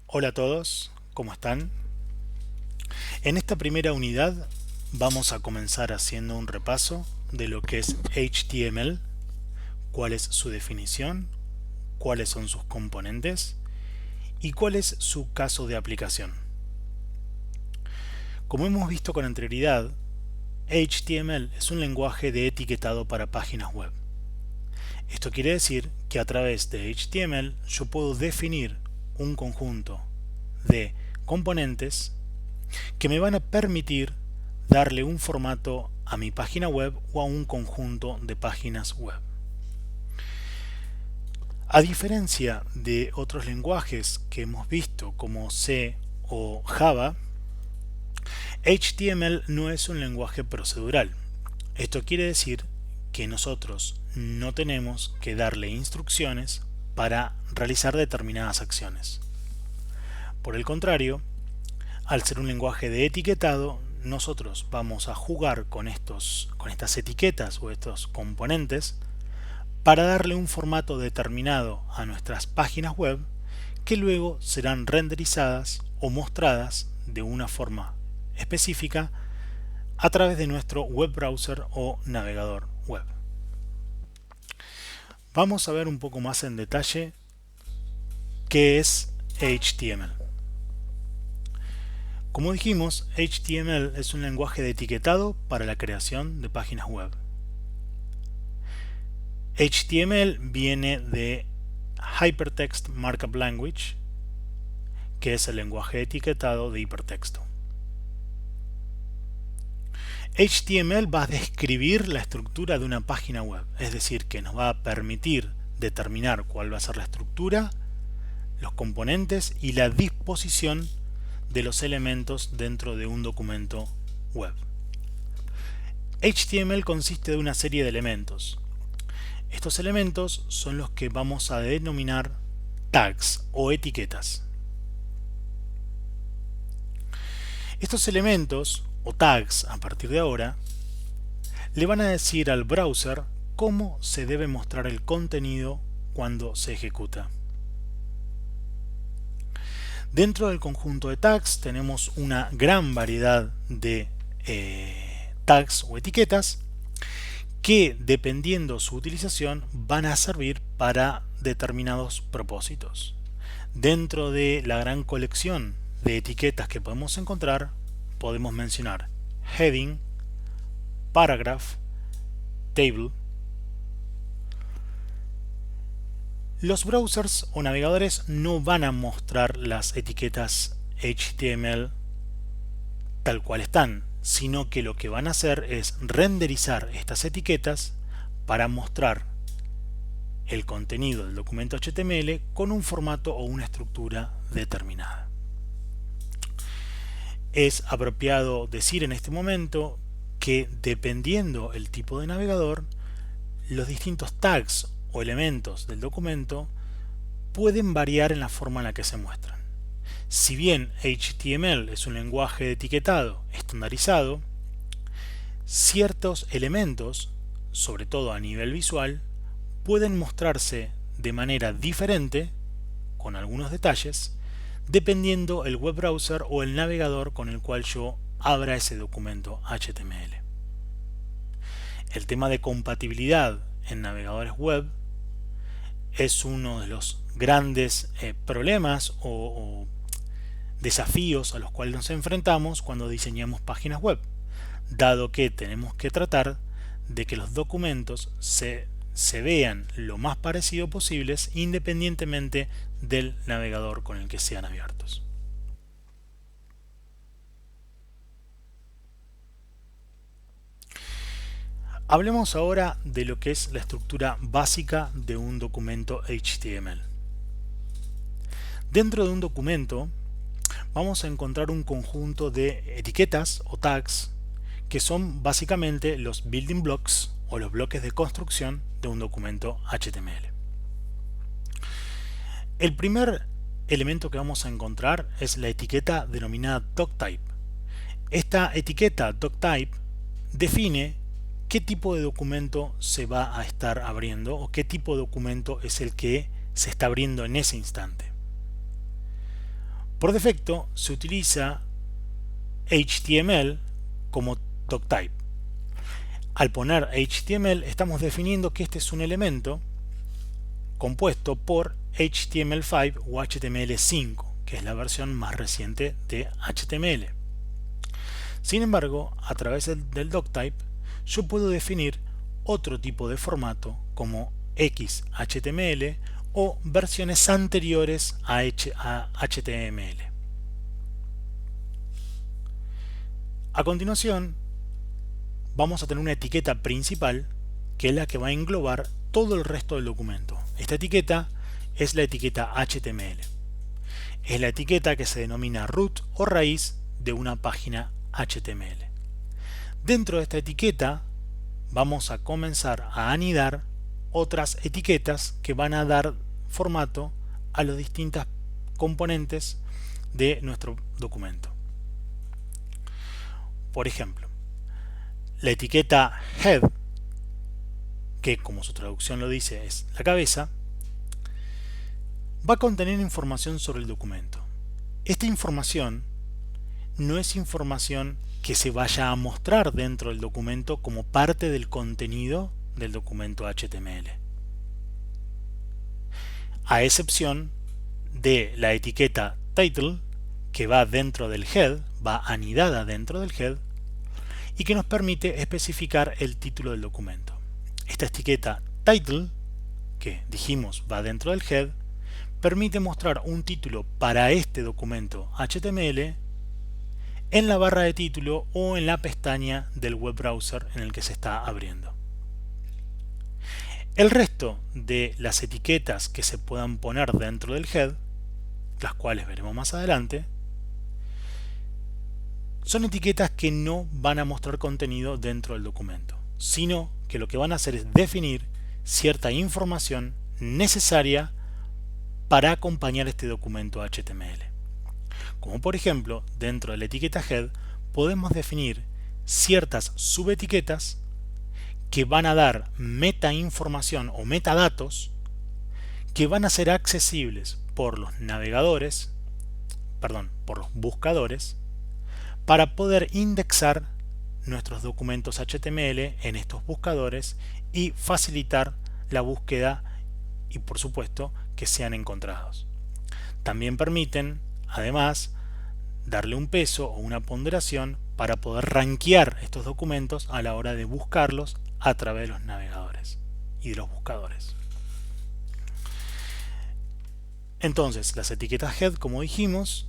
Hola a todos, ¿cómo están? En esta primera unidad vamos a comenzar haciendo un repaso de lo que es HTML, cuál es su definición, cuáles son sus componentes y cuál es su caso de aplicación. Como hemos visto con anterioridad, HTML es un lenguaje de etiquetado para páginas web. Esto quiere decir que a través de HTML yo puedo definir un conjunto de componentes que me van a permitir darle un formato a mi página web o a un conjunto de páginas web. A diferencia de otros lenguajes que hemos visto como C o Java, HTML no es un lenguaje procedural. Esto quiere decir que nosotros no tenemos que darle instrucciones para realizar determinadas acciones. Por el contrario, al ser un lenguaje de etiquetado, nosotros vamos a jugar con estas etiquetas o estos componentes para darle un formato determinado a nuestras páginas web que luego serán renderizadas o mostradas de una forma específica a través de nuestro web browser o navegador web. Vamos a ver un poco más en detalle qué es HTML. Como dijimos, HTML es un lenguaje de etiquetado para la creación de páginas web. HTML viene de Hypertext Markup Language, que es el lenguaje etiquetado de hipertexto. HTML va a describir la estructura de una página web, es decir, que nos va a permitir determinar cuál va a ser la estructura, los componentes y la disposición de los elementos dentro de un documento web. HTML consiste de una serie de elementos. Estos elementos son los que vamos a denominar tags o etiquetas. Estos elementos o tags a partir de ahora le van a decir al browser cómo se debe mostrar el contenido cuando se ejecuta. Dentro del conjunto de tags tenemos una gran variedad de tags o etiquetas que, dependiendo su utilización, van a servir para determinados propósitos. Dentro de la gran colección de etiquetas que podemos encontrar, podemos mencionar heading, paragraph, table. Los browsers o navegadores no van a mostrar las etiquetas HTML tal cual están, sino que lo que van a hacer es renderizar estas etiquetas para mostrar el contenido del documento HTML con un formato o una estructura determinada. Es apropiado decir en este momento que, dependiendo el tipo de navegador, los distintos tags o elementos del documento pueden variar en la forma en la que se muestran. Si bien HTML es un lenguaje de etiquetado estandarizado, ciertos elementos, sobre todo a nivel visual, pueden mostrarse de manera diferente, con algunos detalles, dependiendo el web browser o el navegador con el cual yo abra ese documento HTML. El tema de compatibilidad en navegadores web es uno de los grandes problemas o desafíos a los cuales nos enfrentamos cuando diseñamos páginas web, dado que tenemos que tratar de que los documentos se vean lo más parecido posibles independientemente del navegador con el que sean abiertos. Hablemos ahora de lo que es la estructura básica de un documento HTML. Dentro de un documento vamos a encontrar un conjunto de etiquetas o tags que son básicamente los building blocks o los bloques de construcción de un documento HTML. El primer elemento que vamos a encontrar es la etiqueta denominada doctype. Esta etiqueta doctype define qué tipo de documento se va a estar abriendo o qué tipo de documento es el que se está abriendo en ese instante. Por defecto se utiliza HTML como doctype. Al poner HTML estamos definiendo que este es un elemento compuesto por HTML5 o HTML5, que es la versión más reciente de HTML. Sin embargo, a través del doctype yo puedo definir otro tipo de formato como XHTML o versiones anteriores a HTML. A continuación, vamos a tener una etiqueta principal que es la que va a englobar todo el resto del documento. Esta etiqueta es la etiqueta HTML. Es la etiqueta que se denomina root o raíz de una página HTML. Dentro de esta etiqueta vamos a comenzar a anidar otras etiquetas que van a dar formato a las distintas componentes de nuestro documento. Por ejemplo, la etiqueta head, que como su traducción lo dice es la cabeza, va a contener información sobre el documento. Esta información no es información que se vaya a mostrar dentro del documento como parte del contenido del documento HTML. A excepción de la etiqueta title, que va dentro del head, va anidada dentro del head, y que nos permite especificar el título del documento. Esta etiqueta title, que dijimos va dentro del head, permite mostrar un título para este documento HTML en la barra de título o en la pestaña del web browser en el que se está abriendo. El resto de las etiquetas que se puedan poner dentro del head, las cuales veremos más adelante, son etiquetas que no van a mostrar contenido dentro del documento, sino que lo que van a hacer es definir cierta información necesaria para acompañar este documento HTML. Como por ejemplo, dentro de la etiqueta head podemos definir ciertas subetiquetas que van a dar metainformación o metadatos que van a ser accesibles por los navegadores, por los buscadores, para poder indexar nuestros documentos HTML en estos buscadores y facilitar la búsqueda y por supuesto que sean encontrados. También permiten, además, darle un peso o una ponderación para poder rankear estos documentos a la hora de buscarlos a través de los navegadores y de los buscadores. Entonces, las etiquetas head, como dijimos,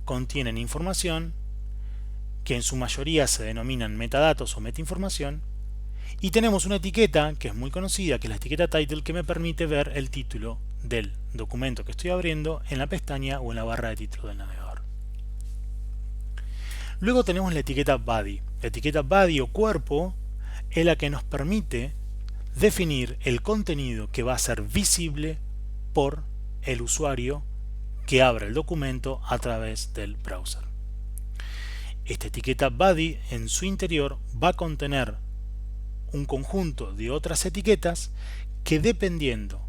contienen información que en su mayoría se denominan metadatos o metainformación, y tenemos una etiqueta que es muy conocida, que es la etiqueta title, que me permite ver el título del documento que estoy abriendo en la pestaña o en la barra de título del navegador. Luego tenemos la etiqueta body. La etiqueta body o cuerpo es la que nos permite definir el contenido que va a ser visible por el usuario que abra el documento a través del browser. Esta etiqueta body en su interior va a contener un conjunto de otras etiquetas que, dependiendo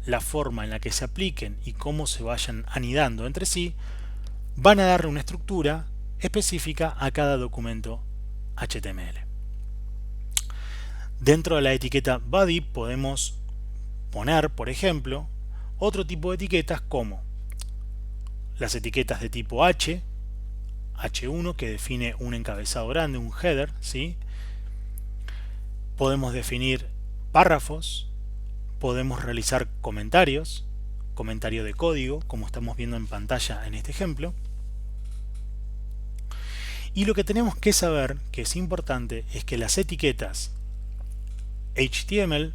la forma en la que se apliquen y cómo se vayan anidando entre sí, van a darle una estructura específica a cada documento HTML. Dentro de la etiqueta body podemos poner, por ejemplo, otro tipo de etiquetas como las etiquetas de tipo H1, que define un encabezado grande, un header, ¿sí? Podemos definir párrafos, podemos realizar comentarios, comentario de código, como estamos viendo en pantalla en este ejemplo. Y lo que tenemos que saber, que es importante, es que las etiquetas HTML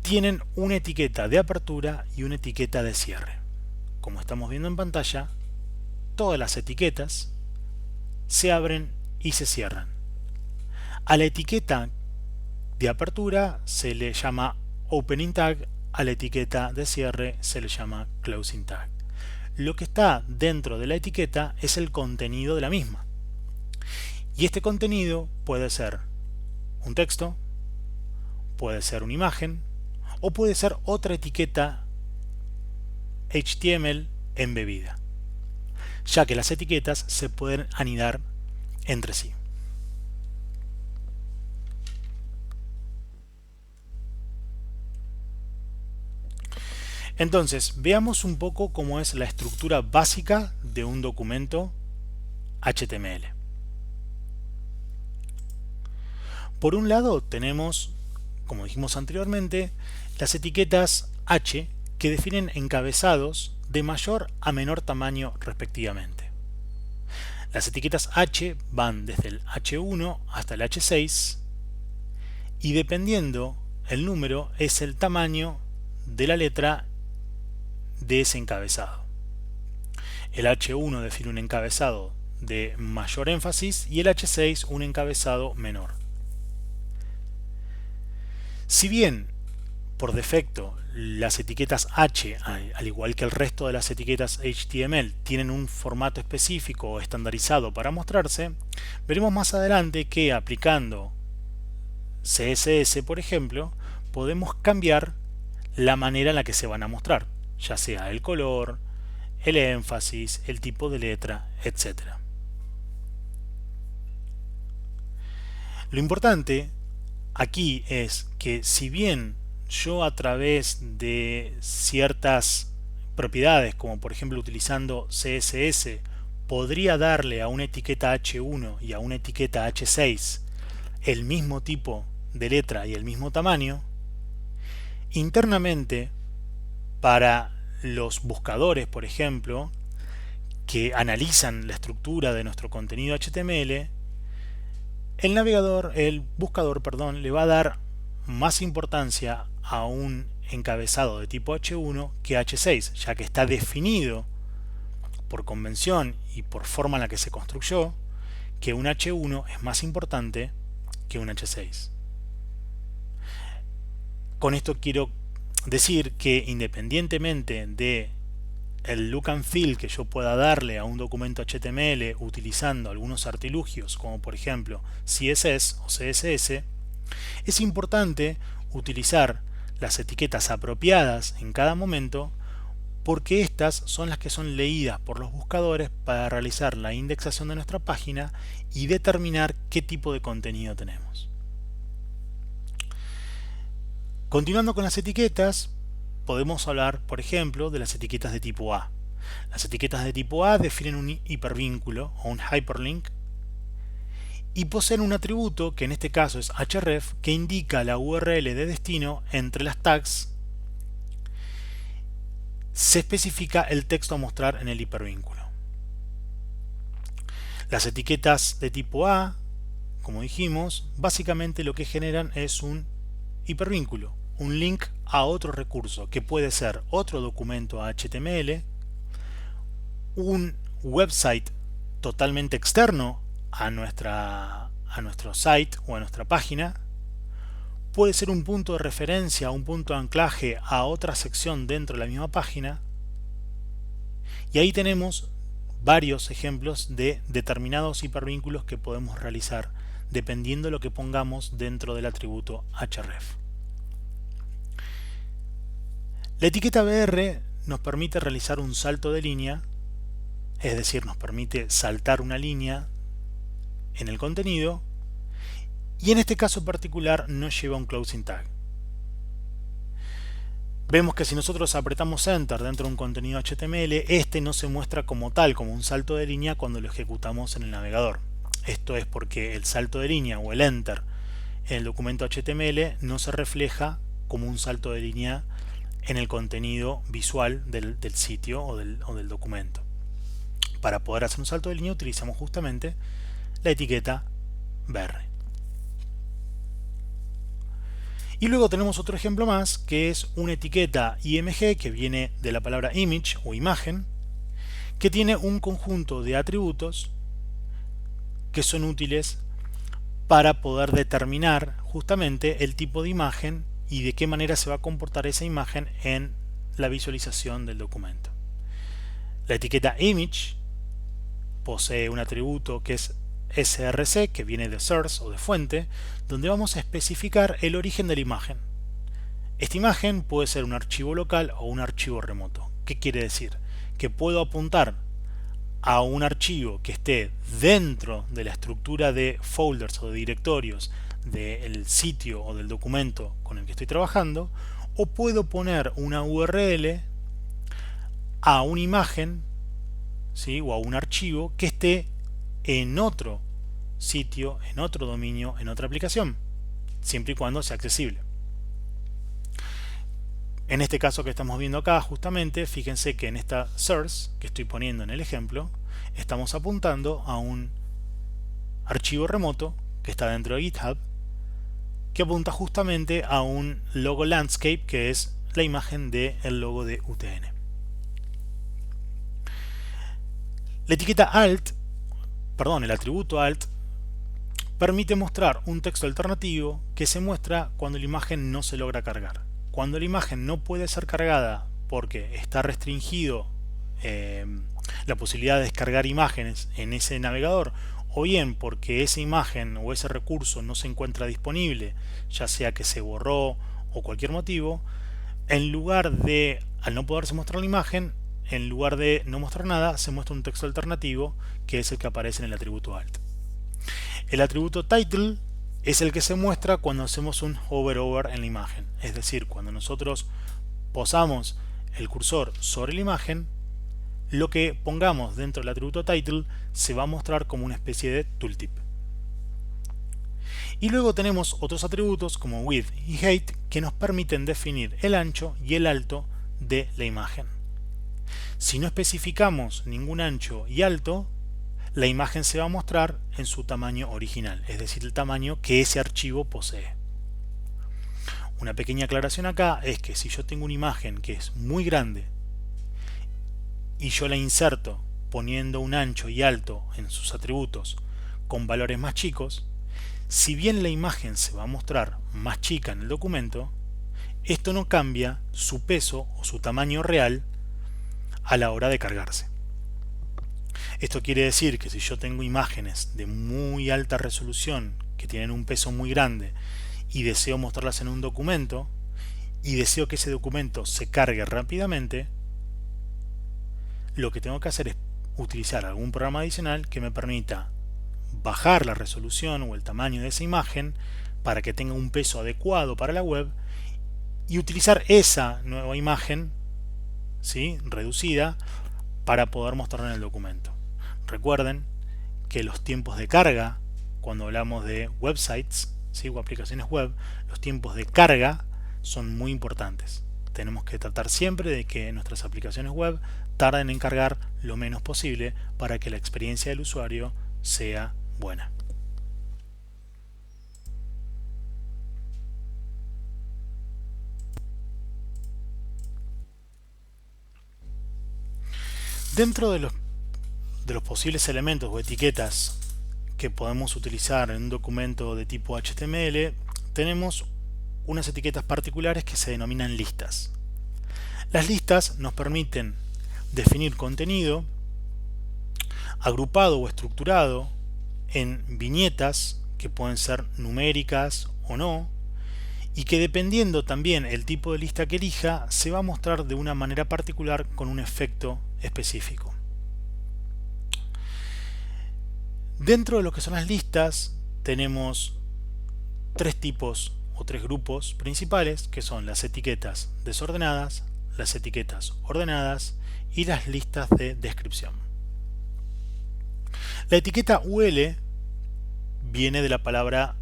tienen una etiqueta de apertura y una etiqueta de cierre. Como estamos viendo en pantalla, todas las etiquetas se abren y se cierran. A la etiqueta de apertura se le llama Opening Tag, a la etiqueta de cierre se le llama Closing Tag. Lo que está dentro de la etiqueta es el contenido de la misma. Y este contenido puede ser un texto, puede ser una imagen, o puede ser otra etiqueta HTML embebida, ya que las etiquetas se pueden anidar entre sí. Entonces, veamos un poco cómo es la estructura básica de un documento HTML. Por un lado tenemos, como dijimos anteriormente, las etiquetas H que definen encabezados de mayor a menor tamaño respectivamente. Las etiquetas H van desde el H1 hasta el H6 y dependiendo el número es el tamaño de la letra de ese encabezado. El H1 define un encabezado de mayor énfasis y el H6 un encabezado menor. Si bien por defecto las etiquetas H, al igual que el resto de las etiquetas HTML, tienen un formato específico o estandarizado para mostrarse, veremos más adelante que aplicando CSS, por ejemplo, podemos cambiar la manera en la que se van a mostrar, ya sea el color, el énfasis, el tipo de letra, etc. Lo importante aquí es que si bien yo a través de ciertas propiedades, como por ejemplo utilizando CSS, podría darle a una etiqueta H1 y a una etiqueta H6 el mismo tipo de letra y el mismo tamaño, internamente para los buscadores, por ejemplo, que analizan la estructura de nuestro contenido HTML, el buscador, le va a dar más importancia a un encabezado de tipo H1 que H6, ya que está definido por convención y por forma en la que se construyó que un H1 es más importante que un H6. Con esto quiero decir que independientemente de el look and feel que yo pueda darle a un documento HTML utilizando algunos artilugios como por ejemplo CSS o CSS, es importante utilizar las etiquetas apropiadas en cada momento porque estas son las que son leídas por los buscadores para realizar la indexación de nuestra página y determinar qué tipo de contenido tenemos. Continuando con las etiquetas, podemos hablar, por ejemplo, de las etiquetas de tipo A. Las etiquetas de tipo A definen un hipervínculo o un hyperlink y poseen un atributo, que en este caso es href, que indica la URL de destino entre las tags. Se especifica el texto a mostrar en el hipervínculo. Las etiquetas de tipo A, como dijimos, básicamente lo que generan es un hipervínculo, un link a otro recurso, que puede ser otro documento HTML, un website totalmente externo a nuestro site o a nuestra página, puede ser un punto de referencia, un punto de anclaje a otra sección dentro de la misma página, y ahí tenemos varios ejemplos de determinados hipervínculos que podemos realizar dependiendo de lo que pongamos dentro del atributo href. La etiqueta BR nos permite realizar un salto de línea, es decir, nos permite saltar una línea en el contenido, y en este caso particular no lleva un closing tag. Vemos que si nosotros apretamos Enter dentro de un contenido HTML, este no se muestra como tal, como un salto de línea cuando lo ejecutamos en el navegador. Esto es porque el salto de línea o el Enter en el documento HTML no se refleja como un salto de línea en el contenido visual del sitio o del documento. Para poder hacer un salto de línea utilizamos justamente la etiqueta BR. Y luego tenemos otro ejemplo más, que es una etiqueta IMG, que viene de la palabra image o imagen, que tiene un conjunto de atributos que son útiles para poder determinar justamente el tipo de imagen y de qué manera se va a comportar esa imagen en la visualización del documento. La etiqueta image posee un atributo que es src, que viene de source o de fuente, donde vamos a especificar el origen de la imagen. Esta imagen puede ser un archivo local o un archivo remoto. ¿Qué quiere decir? que puedo apuntar a un archivo que esté dentro de la estructura de folders o de directorios del sitio o del documento con el que estoy trabajando, o puedo poner una URL a una imagen, ¿sí?, o a un archivo que esté en otro sitio, en otro dominio, en otra aplicación, siempre y cuando sea accesible. En este caso que estamos viendo acá, justamente, fíjense que en esta source que estoy poniendo en el ejemplo, estamos apuntando a un archivo remoto que está dentro de GitHub, que apunta justamente a un logo landscape, que es la imagen del logo de UTN. La etiqueta alt, perdón, el atributo alt, permite mostrar un texto alternativo que se muestra cuando la imagen no se logra cargar. Cuando la imagen no puede ser cargada porque está restringido la posibilidad de descargar imágenes en ese navegador, o bien porque esa imagen o ese recurso no se encuentra disponible, ya sea que se borró o cualquier motivo, en lugar de, al no poderse mostrar la imagen, en lugar de no mostrar nada, se muestra un texto alternativo que es el que aparece en el atributo alt. El atributo title es el que se muestra cuando hacemos un hover en la imagen, es decir, cuando nosotros posamos el cursor sobre la imagen, lo que pongamos dentro del atributo title se va a mostrar como una especie de tooltip. Y luego tenemos otros atributos como width y height que nos permiten definir el ancho y el alto de la imagen. Si no especificamos ningún ancho y alto, la imagen se va a mostrar en su tamaño original, es decir, el tamaño que ese archivo posee. Una pequeña aclaración acá es que si yo tengo una imagen que es muy grande y yo la inserto poniendo un ancho y alto en sus atributos con valores más chicos, si bien la imagen se va a mostrar más chica en el documento, esto no cambia su peso o su tamaño real a la hora de cargarse. Esto quiere decir que si yo tengo imágenes de muy alta resolución que tienen un peso muy grande y deseo mostrarlas en un documento y deseo que ese documento se cargue rápidamente, lo que tengo que hacer es utilizar algún programa adicional que me permita bajar la resolución o el tamaño de esa imagen para que tenga un peso adecuado para la web y utilizar esa nueva imagen, ¿sí?, reducida para poder mostrarla en el documento. Recuerden que los tiempos de carga, cuando hablamos de websites, ¿sí?, o aplicaciones web, los tiempos de carga son muy importantes. Tenemos que tratar siempre de que nuestras aplicaciones web tarden en cargar lo menos posible para que la experiencia del usuario sea buena. Dentro de los posibles elementos o etiquetas que podemos utilizar en un documento de tipo HTML, tenemos unas etiquetas particulares que se denominan listas. Las listas nos permiten definir contenido agrupado o estructurado en viñetas que pueden ser numéricas o no, y que dependiendo también el tipo de lista que elija, se va a mostrar de una manera particular con un efecto específico. Dentro de lo que son las listas tenemos tres tipos o tres grupos principales, que son las etiquetas desordenadas, las etiquetas ordenadas y las listas de descripción. La etiqueta UL viene de la palabra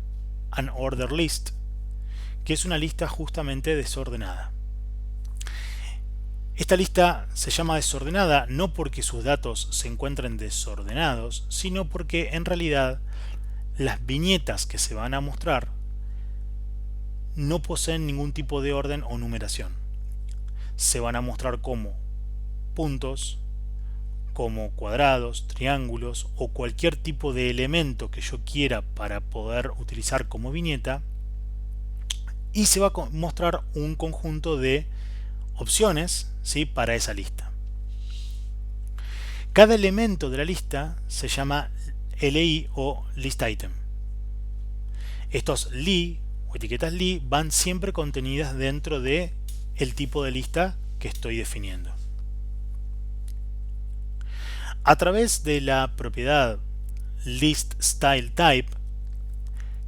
unordered list, que es una lista justamente desordenada. Esta lista se llama desordenada no porque sus datos se encuentren desordenados, sino porque en realidad las viñetas que se van a mostrar no poseen ningún tipo de orden o numeración. Se van a mostrar como puntos, como cuadrados, triángulos o cualquier tipo de elemento que yo quiera para poder utilizar como viñeta, y se va a mostrar un conjunto de opciones, ¿sí?, para esa lista. Cada elemento de la lista se llama LI o list item. Estos LI o etiquetas LI van siempre contenidas dentro de el tipo de lista que estoy definiendo. A través de la propiedad listStyleType,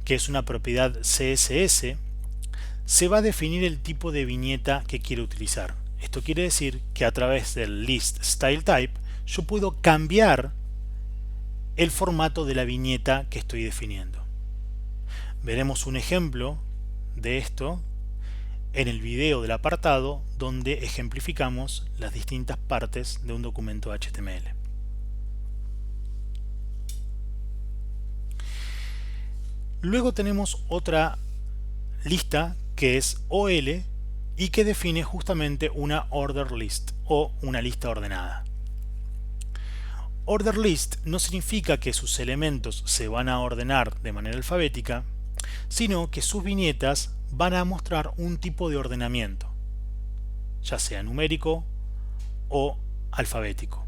que es una propiedad CSS, se va a definir el tipo de viñeta que quiero utilizar. Esto quiere decir que a través del listStyleType yo puedo cambiar el formato de la viñeta que estoy definiendo. Veremos un ejemplo de esto en el video del apartado donde ejemplificamos las distintas partes de un documento HTML. Luego tenemos otra lista que es OL y que define justamente una order list o una lista ordenada. Order list no significa que sus elementos se van a ordenar de manera alfabética, sino que sus viñetas van a mostrar un tipo de ordenamiento, ya sea numérico o alfabético.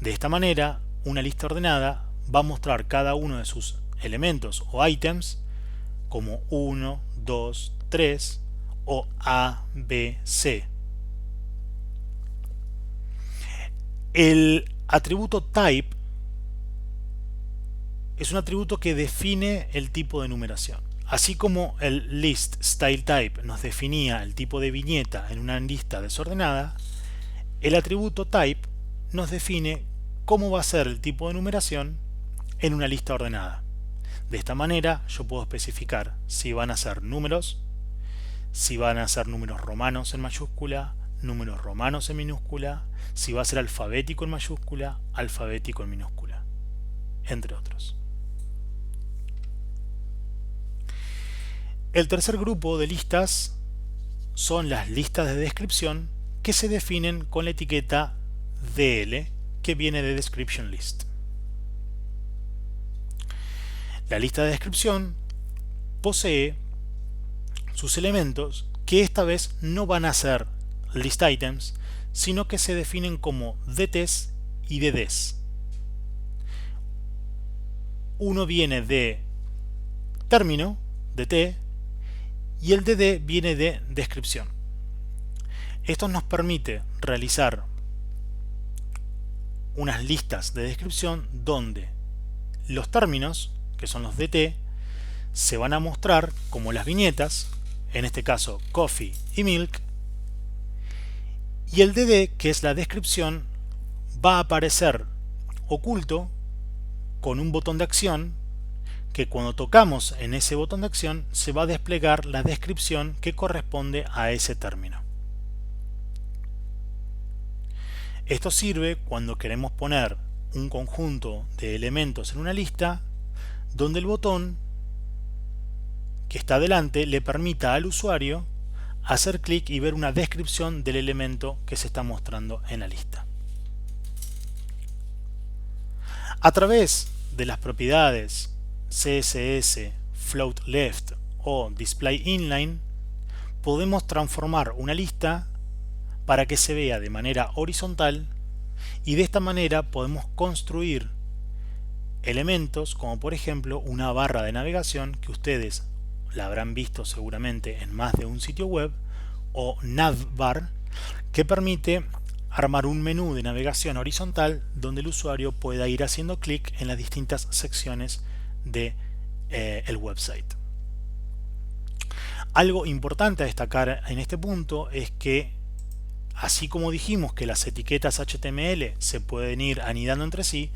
De esta manera, una lista ordenada va a mostrar cada uno de sus elementos o ítems como 1, 2, 3 o A, B, C. El atributo type es un atributo que define el tipo de numeración. Así como el listStyleType nos definía el tipo de viñeta en una lista desordenada, el atributo type nos define cómo va a ser el tipo de numeración en una lista ordenada. De esta manera yo puedo especificar si van a ser números, si van a ser números romanos en mayúscula, números romanos en minúscula, si va a ser alfabético en mayúscula, alfabético en minúscula, entre otros. El tercer grupo de listas son las listas de descripción que se definen con la etiqueta DL, que viene de Description List. La lista de descripción posee sus elementos que esta vez no van a ser list items, sino que se definen como DTs y DDs. Uno viene de término, DT, y el DD viene de descripción. Esto nos permite realizar unas listas de descripción donde los términos, que son los DT, se van a mostrar como las viñetas, en este caso coffee y milk, y el DD, que es la descripción, va a aparecer oculto con un botón de acción que cuando tocamos en ese botón de acción se va a desplegar la descripción que corresponde a ese término. Esto sirve cuando queremos poner un conjunto de elementos en una lista donde el botón que está delante le permita al usuario hacer clic y ver una descripción del elemento que se está mostrando en la lista. A través de las propiedades CSS, float left o display inline, podemos transformar una lista para que se vea de manera horizontal y de esta manera podemos construir elementos como por ejemplo una barra de navegación que ustedes la habrán visto seguramente en más de un sitio web, o navbar, que permite armar un menú de navegación horizontal donde el usuario pueda ir haciendo clic en las distintas secciones de el website. Algo importante a destacar en este punto es que así como dijimos que las etiquetas HTML se pueden ir anidando entre sí,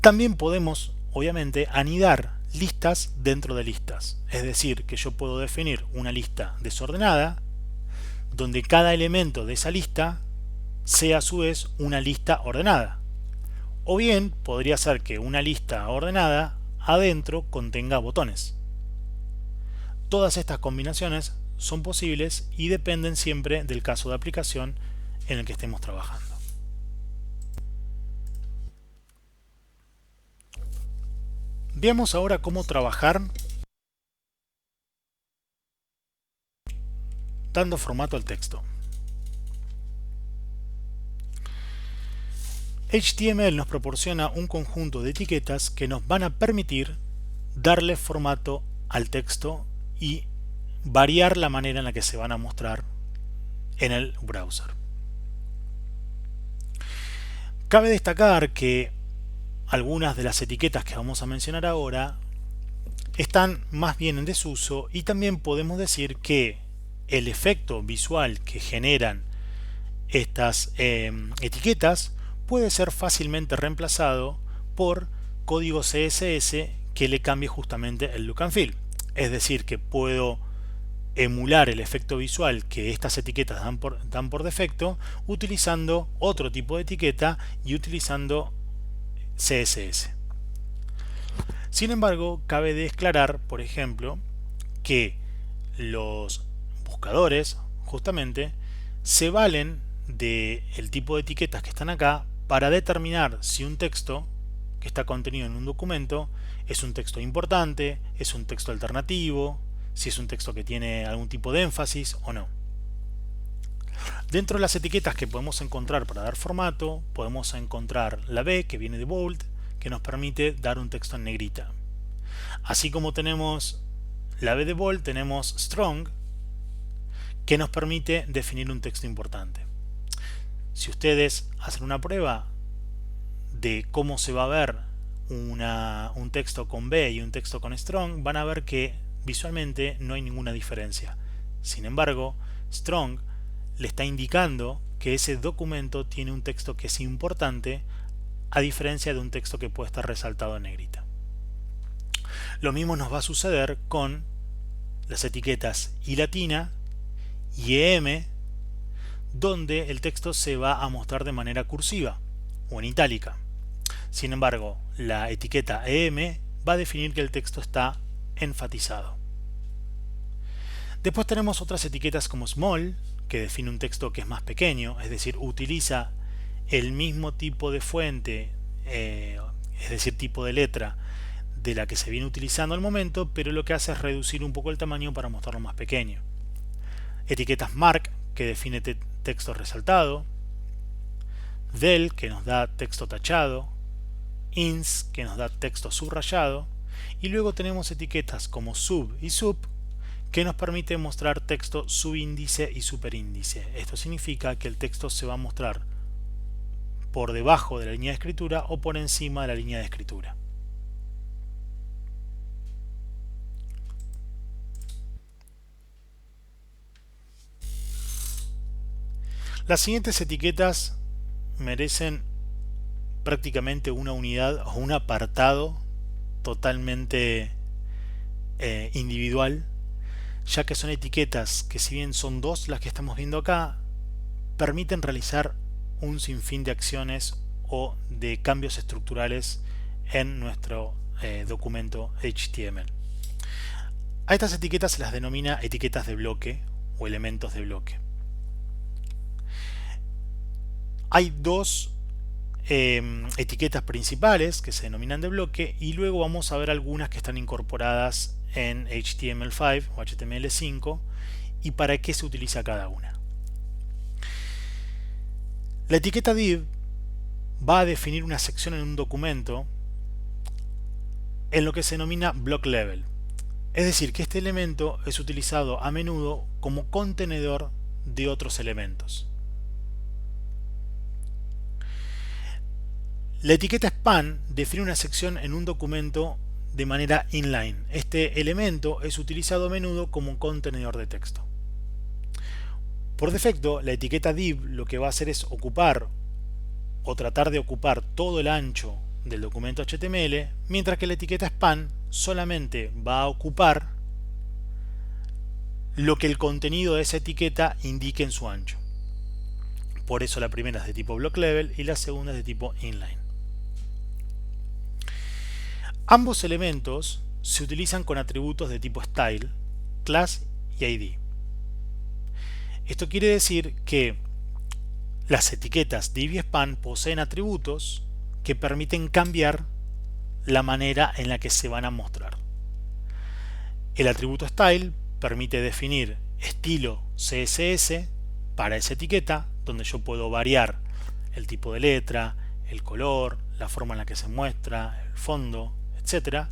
también podemos obviamente anidar listas dentro de listas. Es decir, que yo puedo definir una lista desordenada donde cada elemento de esa lista sea a su vez una lista ordenada. O bien podría ser que una lista ordenada adentro contenga botones. Todas estas combinaciones son posibles y dependen siempre del caso de aplicación en el que estemos trabajando. Veamos ahora cómo trabajar dando formato al texto. HTML nos proporciona un conjunto de etiquetas que nos van a permitir darle formato al texto y variar la manera en la que se van a mostrar en el browser. Cabe destacar que algunas de las etiquetas que vamos a mencionar ahora están más bien en desuso, y también podemos decir que el efecto visual que generan estas etiquetas puede ser fácilmente reemplazado por código CSS que le cambie justamente el look and feel. Es decir, que puedo emular el efecto visual que estas etiquetas dan por defecto utilizando otro tipo de etiqueta y utilizando CSS. Sin embargo, cabe declarar, por ejemplo, que los buscadores justamente se valen del tipo de etiquetas que están acá para determinar si un texto que está contenido en un documento es un texto importante, es un texto alternativo, si es un texto que tiene algún tipo de énfasis o no. Dentro de las etiquetas que podemos encontrar para dar formato, podemos encontrar la B, que viene de bold, que nos permite dar un texto en negrita. Así como tenemos la B de bold, tenemos strong, que nos permite definir un texto importante. Si ustedes hacen una prueba de cómo se va a ver un texto con B y un texto con strong, van a ver que visualmente no hay ninguna diferencia. Sin embargo, strong le está indicando que ese documento tiene un texto que es importante, a diferencia de un texto que puede estar resaltado en negrita. Lo mismo nos va a suceder con las etiquetas I latina y EM, donde el texto se va a mostrar de manera cursiva o en itálica. Sin embargo, la etiqueta EM va a definir que el texto está enfatizado. Después tenemos otras etiquetas como small, que define un texto que es más pequeño, es decir, utiliza el mismo tipo de fuente, es decir, tipo de letra de la que se viene utilizando al momento, pero lo que hace es reducir un poco el tamaño para mostrarlo más pequeño. Etiquetas mark, que define texto resaltado, del, que nos da texto tachado, ins, que nos da texto subrayado, y luego tenemos etiquetas como sub y sub, que nos permite mostrar texto subíndice y superíndice. Esto significa que el texto se va a mostrar por debajo de la línea de escritura o por encima de la línea de escritura. Las siguientes etiquetas merecen prácticamente una unidad o un apartado totalmente individual, ya que son etiquetas que, si bien son dos las que estamos viendo acá, permiten realizar un sinfín de acciones o de cambios estructurales en nuestro documento HTML. A estas etiquetas se las denomina etiquetas de bloque o elementos de bloque. Hay dos etiquetas principales que se denominan de bloque, y luego vamos a ver algunas que están incorporadas en HTML5 o HTML5 y para qué se utiliza cada una. La etiqueta div va a definir una sección en un documento en lo que se denomina block level. Es decir, que este elemento es utilizado a menudo como contenedor de otros elementos. La etiqueta span define una sección en un documento de manera inline. Este elemento es utilizado a menudo como contenedor de texto. Por defecto, la etiqueta div lo que va a hacer es ocupar o tratar de ocupar todo el ancho del documento HTML, mientras que la etiqueta span solamente va a ocupar lo que el contenido de esa etiqueta indique en su ancho. Por eso la primera es de tipo block level y la segunda es de tipo inline. Ambos elementos se utilizan con atributos de tipo style, class y id. Esto quiere decir que las etiquetas div y span poseen atributos que permiten cambiar la manera en la que se van a mostrar. El atributo style permite definir estilo CSS para esa etiqueta, donde yo puedo variar el tipo de letra, el color, la forma en la que se muestra, el fondo, etc.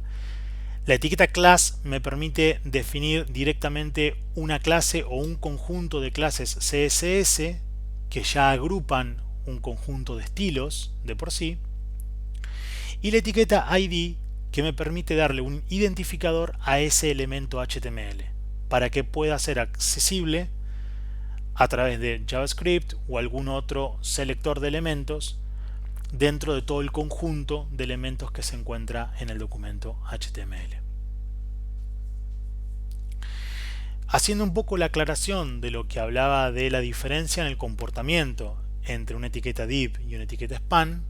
La etiqueta class me permite definir directamente una clase o un conjunto de clases CSS que ya agrupan un conjunto de estilos de por sí, y la etiqueta ID que me permite darle un identificador a ese elemento HTML para que pueda ser accesible a través de JavaScript o algún otro selector de elementos dentro de todo el conjunto de elementos que se encuentra en el documento HTML. Haciendo un poco la aclaración de lo que hablaba de la diferencia en el comportamiento entre una etiqueta div y una etiqueta span,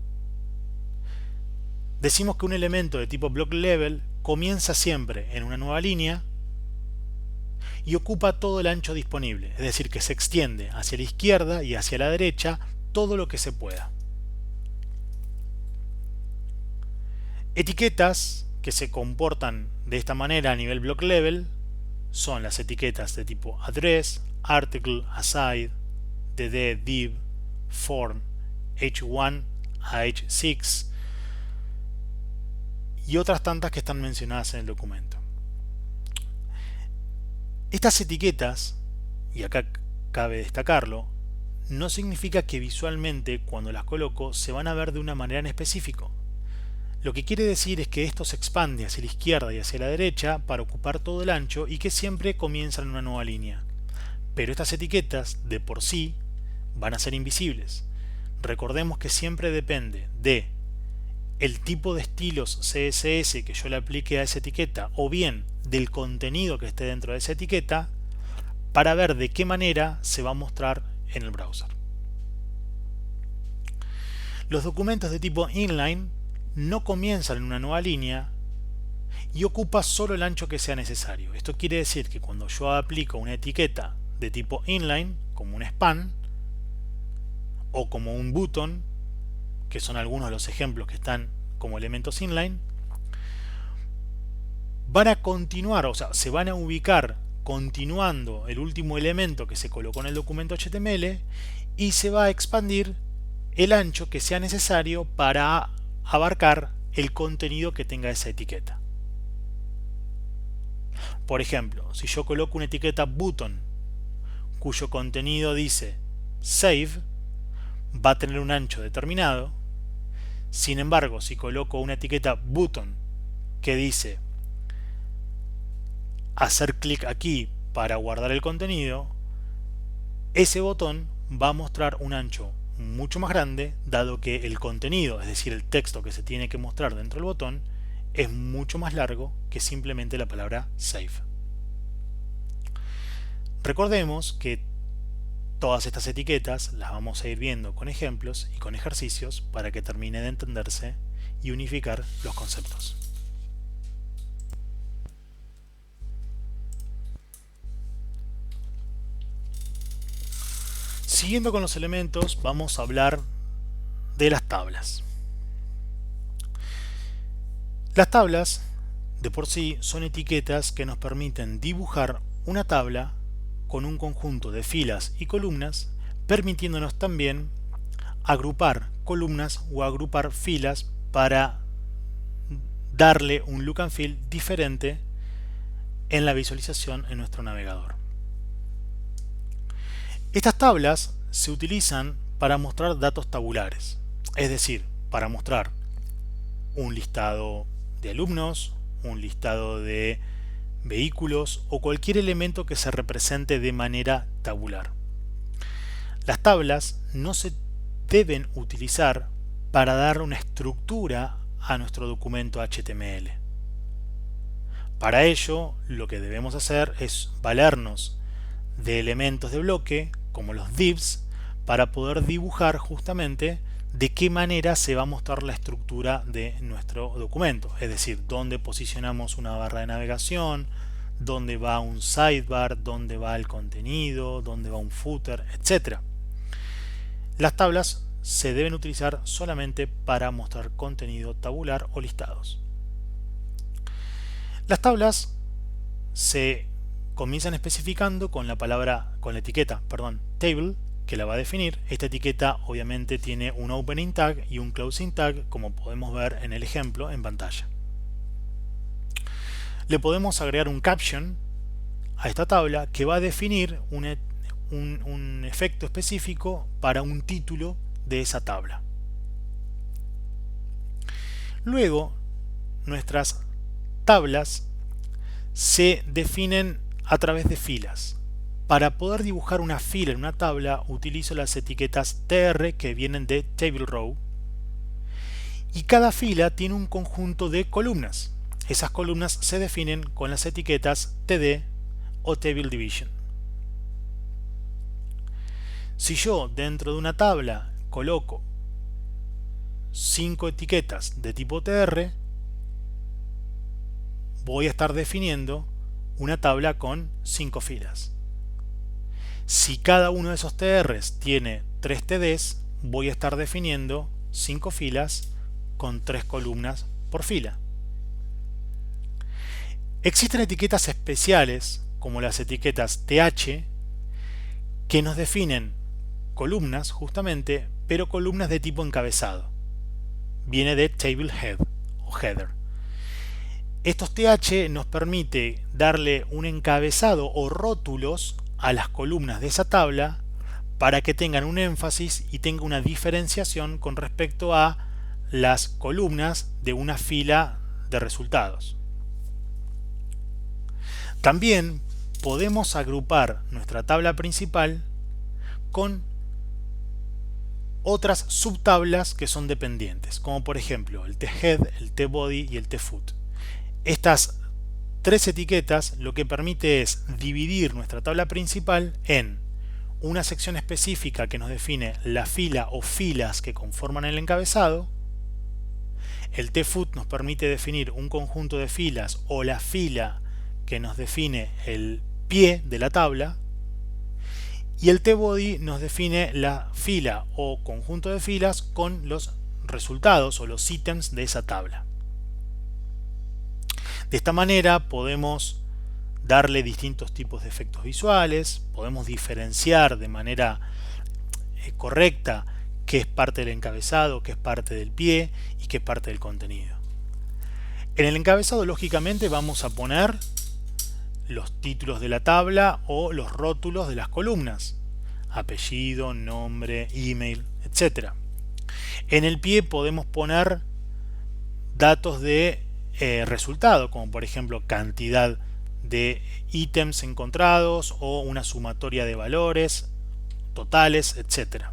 decimos que un elemento de tipo block level comienza siempre en una nueva línea y ocupa todo el ancho disponible, es decir, que se extiende hacia la izquierda y hacia la derecha todo lo que se pueda. Etiquetas que se comportan de esta manera a nivel block level son las etiquetas de tipo address, article, aside, dd, div, form, h1 a h6 y otras tantas que están mencionadas en el documento. Estas etiquetas, y acá cabe destacarlo, no significa que visualmente cuando las coloco se van a ver de una manera en específico. Lo que quiere decir es que esto se expande hacia la izquierda y hacia la derecha para ocupar todo el ancho y que siempre comienzan en una nueva línea. Pero estas etiquetas de por sí van a ser invisibles. Recordemos que siempre depende de el tipo de estilos CSS que yo le aplique a esa etiqueta o bien del contenido que esté dentro de esa etiqueta para ver de qué manera se va a mostrar en el browser. Los documentos de tipo inline no comienzan en una nueva línea y ocupa solo el ancho que sea necesario. Esto quiere decir que cuando yo aplico una etiqueta de tipo inline, como un span o como un button, que son algunos de los ejemplos que están como elementos inline, van a continuar, o sea, se van a ubicar continuando el último elemento que se colocó en el documento HTML y se va a expandir el ancho que sea necesario para abarcar el contenido que tenga esa etiqueta. Por ejemplo, si yo coloco una etiqueta button cuyo contenido dice save, va a tener un ancho determinado. Sin embargo, si coloco una etiqueta button que dice hacer clic aquí para guardar el contenido, ese botón va a mostrar un ancho mucho más grande, dado que el contenido, es decir, el texto que se tiene que mostrar dentro del botón, es mucho más largo que simplemente la palabra save. Recordemos que todas estas etiquetas las vamos a ir viendo con ejemplos y con ejercicios para que termine de entenderse y unificar los conceptos. Siguiendo con los elementos, vamos a hablar de las tablas. Las tablas, de por sí, son etiquetas que nos permiten dibujar una tabla con un conjunto de filas y columnas, permitiéndonos también agrupar columnas o agrupar filas para darle un look and feel diferente en la visualización en nuestro navegador. Estas tablas se utilizan para mostrar datos tabulares, es decir, para mostrar un listado de alumnos, un listado de vehículos o cualquier elemento que se represente de manera tabular. Las tablas no se deben utilizar para dar una estructura a nuestro documento HTML. Para ello, lo que debemos hacer es valernos de elementos de bloque, como los divs, para poder dibujar justamente de qué manera se va a mostrar la estructura de nuestro documento, es decir, dónde posicionamos una barra de navegación, dónde va un sidebar, dónde va el contenido, dónde va un footer, etc. Las tablas se deben utilizar solamente para mostrar contenido tabular o listados. Las tablas se comienzan especificando con la etiqueta, table, que la va a definir. Esta etiqueta obviamente tiene un opening tag y un closing tag, como podemos ver en el ejemplo en pantalla. Le podemos agregar un caption a esta tabla que va a definir un efecto específico para un título de esa tabla. Luego, nuestras tablas se definen a través de filas. Para poder dibujar una fila en una tabla utilizo las etiquetas TR que vienen de Table Row, y cada fila tiene un conjunto de columnas. Esas columnas se definen con las etiquetas TD o Table Division. Si yo dentro de una tabla coloco 5 etiquetas de tipo TR, voy a estar definiendo una tabla con 5 filas. Si cada uno de esos TRs tiene 3 TDs, voy a estar definiendo 5 filas con 3 columnas por fila. Existen etiquetas especiales, como las etiquetas TH, que nos definen columnas justamente, pero columnas de tipo encabezado. Viene de Table Head o Header. Estos TH nos permite darle un encabezado o rótulos a las columnas de esa tabla para que tengan un énfasis y tenga una diferenciación con respecto a las columnas de una fila de resultados. También podemos agrupar nuestra tabla principal con otras subtablas que son dependientes, como por ejemplo el T-Head, el T-Body y el T-Foot. Estas tres etiquetas lo que permite es dividir nuestra tabla principal en una sección específica que nos define la fila o filas que conforman el encabezado. El T-Foot nos permite definir un conjunto de filas o la fila que nos define el pie de la tabla. Y el T-Body nos define la fila o conjunto de filas con los resultados o los ítems de esa tabla. De esta manera podemos darle distintos tipos de efectos visuales, podemos diferenciar de manera correcta qué es parte del encabezado, qué es parte del pie y qué es parte del contenido. En el encabezado, lógicamente, vamos a poner los títulos de la tabla o los rótulos de las columnas, apellido, nombre, email, etc. En el pie podemos poner datos de resultado, como por ejemplo cantidad de ítems encontrados o una sumatoria de valores totales, etc.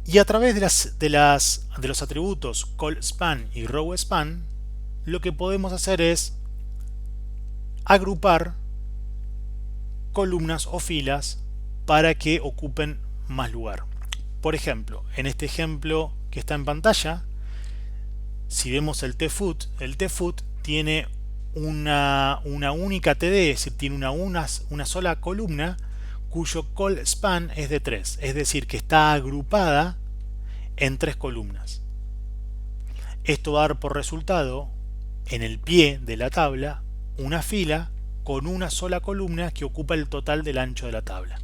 Y a través de los atributos call_span y row_span, lo que podemos hacer es agrupar columnas o filas para que ocupen más lugar. Por ejemplo, en este ejemplo que está en pantalla, si vemos el T-Foot tiene una única TD, es decir, tiene una sola columna cuyo call_span es de 3, es decir, que está agrupada en 3 columnas. Esto va a dar por resultado en el pie de la tabla una fila con una sola columna que ocupa el total del ancho de la tabla.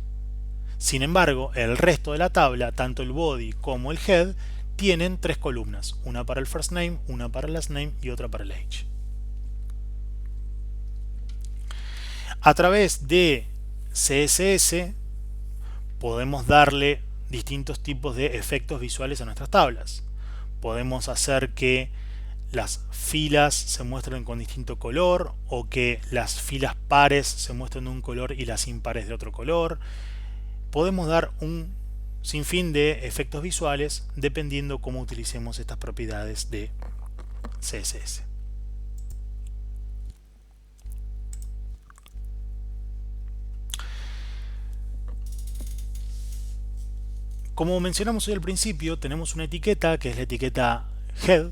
Sin embargo, el resto de la tabla, tanto el body como el head, tienen 3 columnas, una para el first name, una para el last name y otra para el age. A través de CSS podemos darle distintos tipos de efectos visuales a nuestras tablas. Podemos hacer que las filas se muestren con distinto color o que las filas pares se muestren de un color y las impares de otro color. Podemos dar un sinfín de efectos visuales dependiendo cómo utilicemos estas propiedades de CSS. Como mencionamos hoy al principio, tenemos una etiqueta que es la etiqueta head,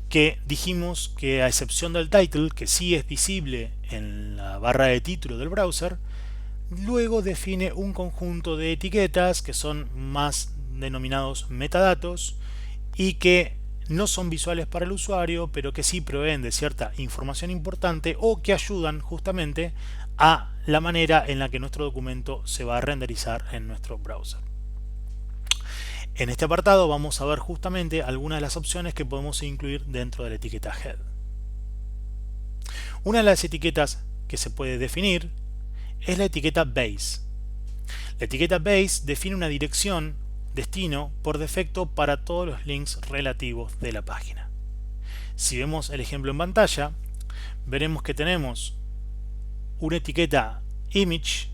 que dijimos que a excepción del title, que sí es visible en la barra de título del browser, luego define un conjunto de etiquetas que son más denominados metadatos y que no son visuales para el usuario, pero que sí proveen de cierta información importante o que ayudan justamente a la manera en la que nuestro documento se va a renderizar en nuestro browser. En este apartado vamos a ver justamente algunas de las opciones que podemos incluir dentro de la etiqueta head. Una de las etiquetas que se puede definir es la etiqueta base. La etiqueta base define una dirección destino por defecto para todos los links relativos de la página. Si vemos el ejemplo en pantalla, veremos que tenemos una etiqueta image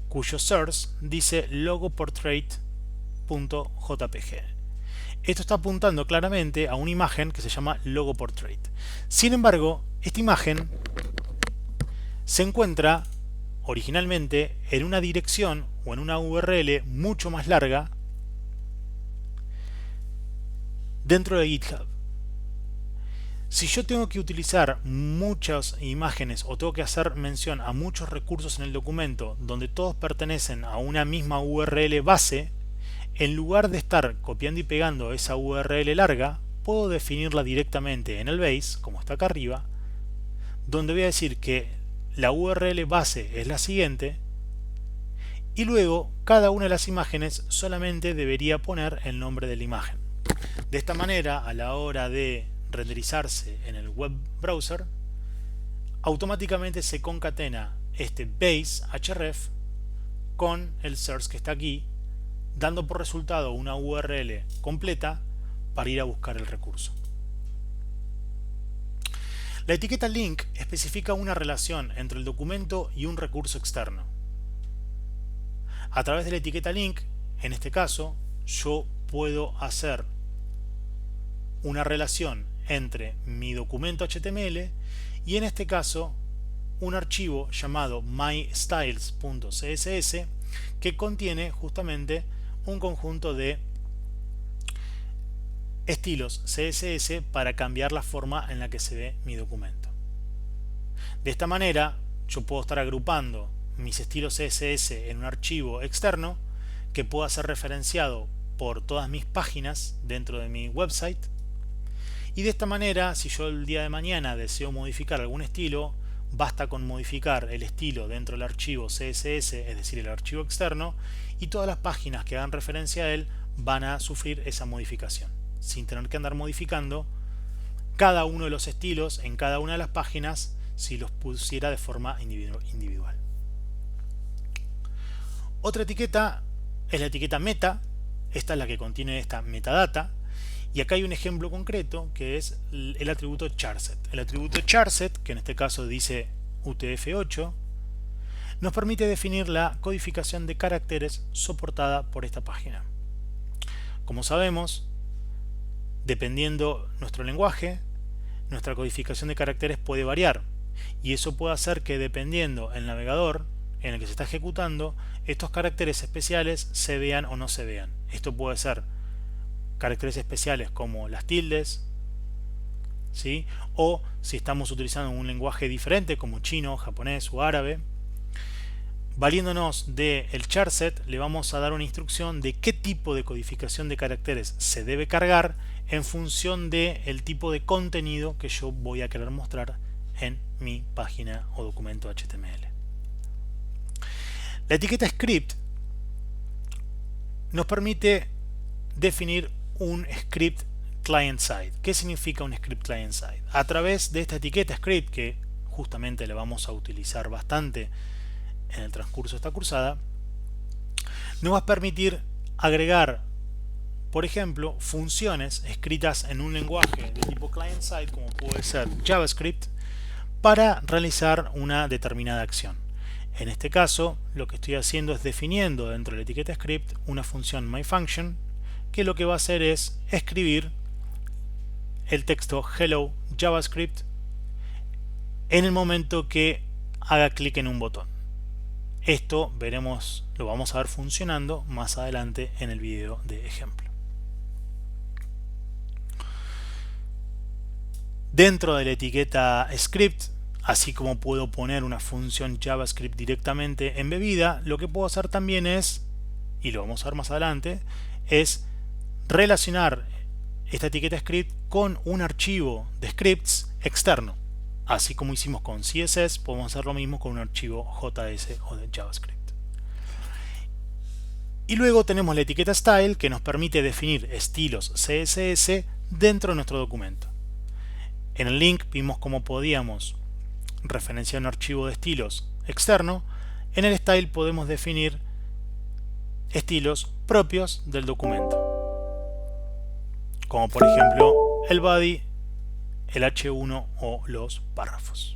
cuyo source dice logoportrait.jpg. Esto está apuntando claramente a una imagen que se llama logoportrait. Sin embargo, esta imagen se encuentra originalmente en una dirección o en una URL mucho más larga dentro de GitHub. Si yo tengo que utilizar muchas imágenes o tengo que hacer mención a muchos recursos en el documento donde todos pertenecen a una misma URL base, en lugar de estar copiando y pegando esa URL larga, puedo definirla directamente en el base, como está acá arriba, donde voy a decir que la URL base es la siguiente y luego cada una de las imágenes solamente debería poner el nombre de la imagen. De esta manera, a la hora de renderizarse en el web browser, automáticamente se concatena este base href con el source que está aquí, dando por resultado una URL completa para ir a buscar el recurso. La etiqueta link especifica una relación entre el documento y un recurso externo. A través de la etiqueta link, en este caso, yo puedo hacer una relación entre mi documento HTML y en este caso un archivo llamado mystyles.css que contiene justamente un conjunto de estilos CSS para cambiar la forma en la que se ve mi documento. De esta manera yo puedo estar agrupando mis estilos CSS en un archivo externo que pueda ser referenciado por todas mis páginas dentro de mi website. Y de esta manera, si yo el día de mañana deseo modificar algún estilo, basta con modificar el estilo dentro del archivo CSS, es decir, el archivo externo, y todas las páginas que hagan referencia a él van a sufrir esa modificación, sin tener que andar modificando cada uno de los estilos en cada una de las páginas si los pusiera de forma individual. Otra etiqueta es la etiqueta meta. Esta es la que contiene esta metadata. Y acá hay un ejemplo concreto que es el atributo charset. El atributo charset, que en este caso dice UTF-8, nos permite definir la codificación de caracteres soportada por esta página. Como sabemos, dependiendo nuestro lenguaje, nuestra codificación de caracteres puede variar. Y eso puede hacer que dependiendo el navegador en el que se está ejecutando, estos caracteres especiales se vean o no se vean. Esto puede ser caracteres especiales como las tildes, ¿sí? O si estamos utilizando un lenguaje diferente como chino, japonés o árabe, valiéndonos del charset le vamos a dar una instrucción de qué tipo de codificación de caracteres se debe cargar en función del tipo de contenido que yo voy a querer mostrar en mi página o documento HTML. La etiqueta script nos permite definir un script client-side. ¿Qué significa un script client-side? A través de esta etiqueta script, que justamente la vamos a utilizar bastante en el transcurso de esta cursada, nos va a permitir agregar, por ejemplo, funciones escritas en un lenguaje de tipo client-side, como puede ser JavaScript, para realizar una determinada acción. En este caso, lo que estoy haciendo es definiendo dentro de la etiqueta script una función myFunction que lo que va a hacer es escribir el texto hello JavaScript en el momento que haga clic en un botón. Esto lo vamos a ver funcionando más adelante en el video de ejemplo. Dentro de la etiqueta script, así como puedo poner una función JavaScript directamente embebida, lo que puedo hacer también es, y lo vamos a ver más adelante, es relacionar esta etiqueta script con un archivo de scripts externo. Así como hicimos con CSS, podemos hacer lo mismo con un archivo JS o de JavaScript. Y luego tenemos la etiqueta style, que nos permite definir estilos CSS dentro de nuestro documento. En el link vimos cómo podíamos referenciar un archivo de estilos externo. En el style podemos definir estilos propios del documento, como por ejemplo el body, el H1 o los párrafos.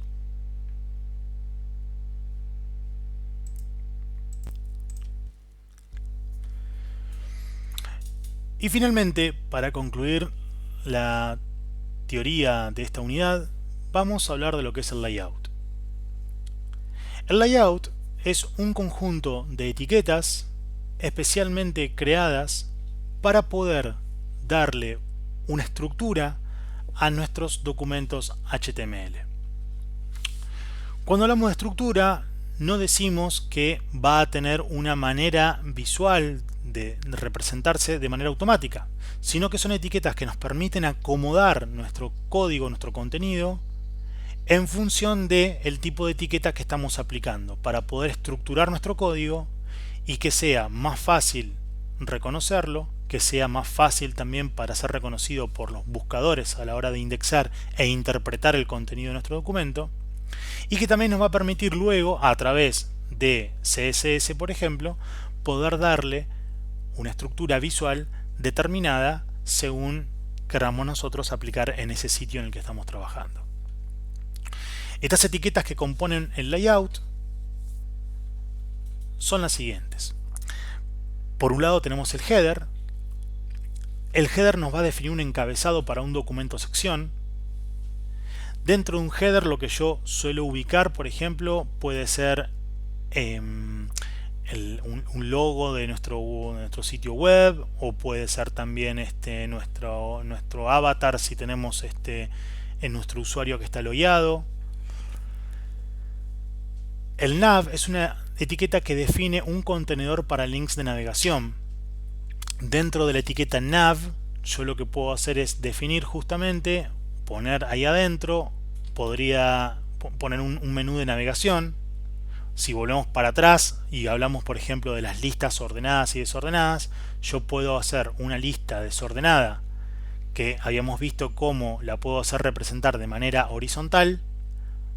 Y finalmente, para concluir la teoría de esta unidad, vamos a hablar de lo que es el layout. El layout es un conjunto de etiquetas especialmente creadas para poder darle una estructura a nuestros documentos HTML. Cuando hablamos de estructura, no decimos que va a tener una manera visual de representarse de manera automática, sino que son etiquetas que nos permiten acomodar nuestro código, nuestro contenido, en función del tipo de etiqueta que estamos aplicando, para poder estructurar nuestro código y que sea más fácil reconocerlo, que sea más fácil también para ser reconocido por los buscadores a la hora de indexar e interpretar el contenido de nuestro documento, y que también nos va a permitir luego, a través de CSS por ejemplo, poder darle una estructura visual determinada según queramos nosotros aplicar en ese sitio en el que estamos trabajando. Estas etiquetas que componen el layout son las siguientes. Por un lado tenemos el header. El header nos va a definir un encabezado para un documento sección. Dentro de un header lo que yo suelo ubicar, por ejemplo, puede ser un logo de nuestro sitio web, o puede ser también nuestro avatar si tenemos en nuestro usuario que está logueado. El nav es una etiqueta que define un contenedor para links de navegación. Dentro de la etiqueta nav, yo lo que puedo hacer es definir justamente, poner ahí adentro, podría poner un menú de navegación. Si volvemos para atrás y hablamos por ejemplo de las listas ordenadas y desordenadas, yo puedo hacer una lista desordenada que habíamos visto cómo la puedo hacer representar de manera horizontal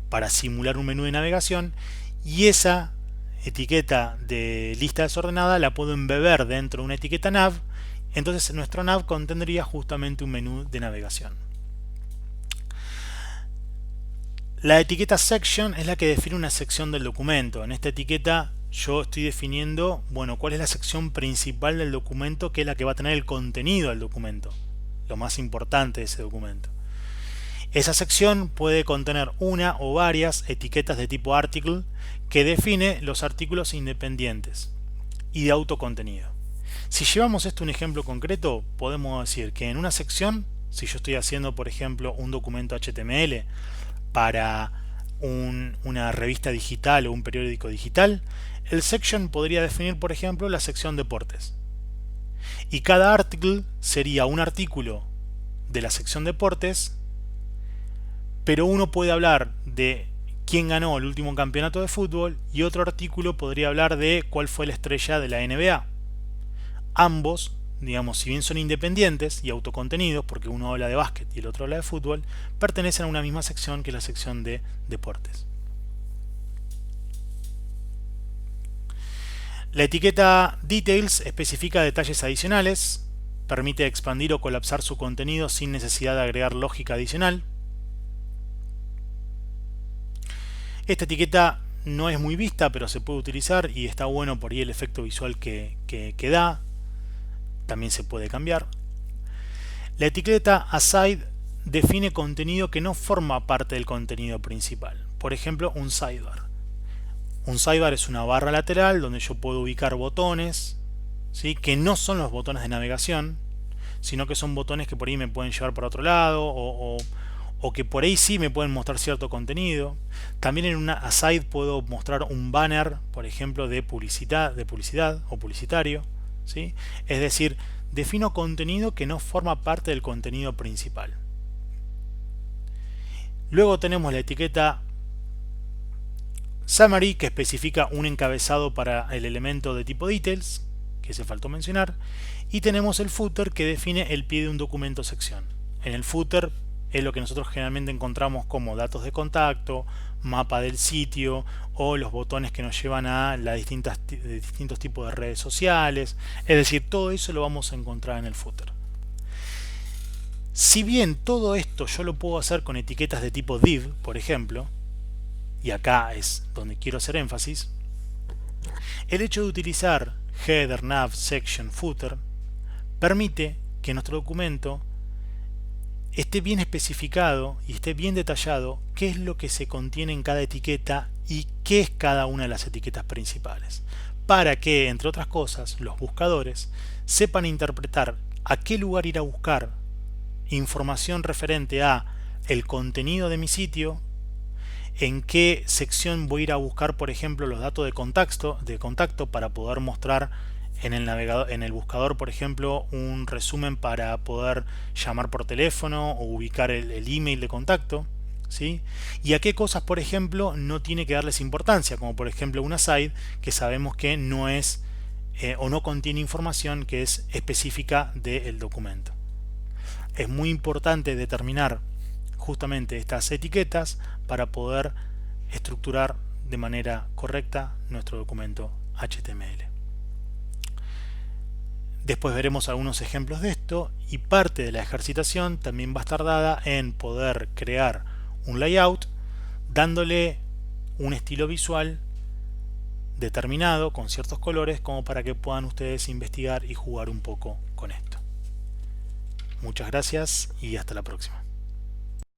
para simular un menú de navegación, y esa etiqueta de lista desordenada la puedo embeber dentro de una etiqueta nav. Entonces nuestro nav contendría justamente un menú de navegación. La etiqueta section es la que define una sección del documento. En esta etiqueta yo estoy definiendo, bueno, cuál es la sección principal del documento, que es la que va a tener el contenido del documento, lo más importante de ese documento. Esa sección puede contener una o varias etiquetas de tipo article que define los artículos independientes y de autocontenido. Si llevamos esto a un ejemplo concreto, podemos decir que en una sección, si yo estoy haciendo por ejemplo un documento HTML para una revista digital o un periódico digital, el section podría definir por ejemplo la sección deportes. Y cada article sería un artículo de la sección deportes, pero uno puede hablar de quién ganó el último campeonato de fútbol y otro artículo podría hablar de cuál fue la estrella de la NBA. Ambos, digamos, si bien son independientes y autocontenidos, porque uno habla de básquet y el otro habla de fútbol, pertenecen a una misma sección, que es la sección de deportes. La etiqueta Details especifica detalles adicionales, permite expandir o colapsar su contenido sin necesidad de agregar lógica adicional. Esta etiqueta no es muy vista, pero se puede utilizar y está bueno por ahí el efecto visual que da. También se puede cambiar. La etiqueta Aside define contenido que no forma parte del contenido principal. Por ejemplo, un sidebar. Un sidebar es una barra lateral donde yo puedo ubicar botones, ¿sí?, que no son los botones de navegación, sino que son botones que por ahí me pueden llevar para otro lado o que por ahí sí me pueden mostrar cierto contenido. También en una aside puedo mostrar un banner, por ejemplo, de publicidad o publicitario, ¿sí? Es decir, defino contenido que no forma parte del contenido principal. Luego tenemos la etiqueta Summary, que especifica un encabezado para el elemento de tipo Details, que se faltó mencionar, y tenemos el Footer, que define el pie de un documento sección. En el Footer es lo que nosotros generalmente encontramos como datos de contacto, mapa del sitio o los botones que nos llevan a las distintos tipos de redes sociales. Es decir, todo eso lo vamos a encontrar en el footer. Si bien todo esto yo lo puedo hacer con etiquetas de tipo div, por ejemplo, y acá es donde quiero hacer énfasis, el hecho de utilizar header, nav, section, footer permite que nuestro documento esté bien especificado y esté bien detallado qué es lo que se contiene en cada etiqueta y qué es cada una de las etiquetas principales, para que, entre otras cosas, los buscadores sepan interpretar a qué lugar ir a buscar información referente a el contenido de mi sitio, en qué sección voy a ir a buscar, por ejemplo, los datos de contacto para poder mostrar en el navegador, en el buscador, por ejemplo, un resumen para poder llamar por teléfono o ubicar el email de contacto, ¿sí? Y a qué cosas, por ejemplo, no tiene que darles importancia, como por ejemplo una site que sabemos que no es o no contiene información que es específica del documento. Es muy importante determinar justamente estas etiquetas para poder estructurar de manera correcta nuestro documento HTML. Después veremos algunos ejemplos de esto y parte de la ejercitación también va a estar dada en poder crear un layout dándole un estilo visual determinado con ciertos colores como para que puedan ustedes investigar y jugar un poco con esto. Muchas gracias y hasta la próxima.